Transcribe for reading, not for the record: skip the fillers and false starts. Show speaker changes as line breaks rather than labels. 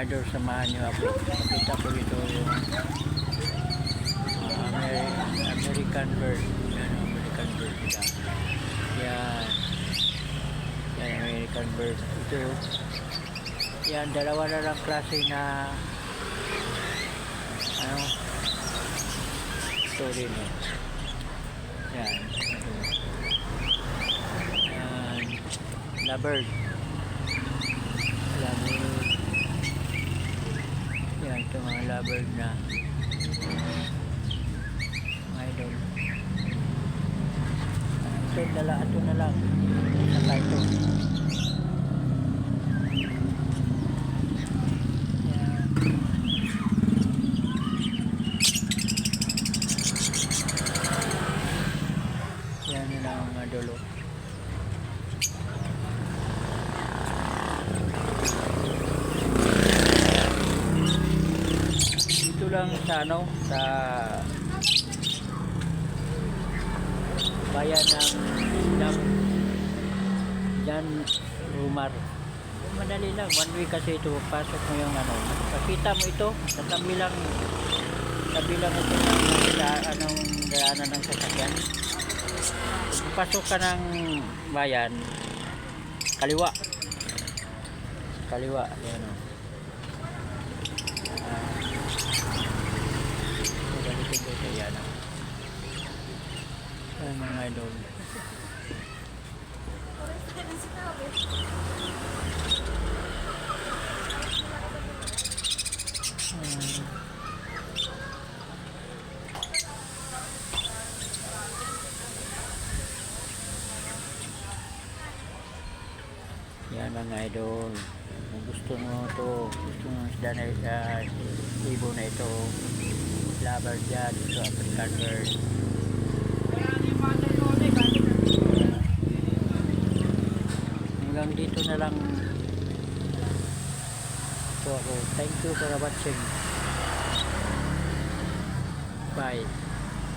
idol, samahan nyo ako. Pakita ko ito yung American bird. Yan, American bird nila. Yan. Yan, American bird. Ito. Yan, dalawa na lang klase na story no. Yan. Yan. Lovebird. Lovebird. Yan, ito mga lovebird na mga idol. Ito na lang. Saka ito. Yan na lang mga dulo. Dito lang sa sa bayan ng Jan Rumar. Madali lang, one way kasi ito. Pasok mo yung makita mo ito sa tabi lang ito sa daanan ng sasakyan. Pasok ka ng bayan, kaliwa yan o. Ganito dito yan o. Yan mga idol. Yan mga idol, kung gusto mo isda na ibo na ito, lovebird yan, ito African bird. Hanggang dito na lang po ako. Thank you for watching. Bye.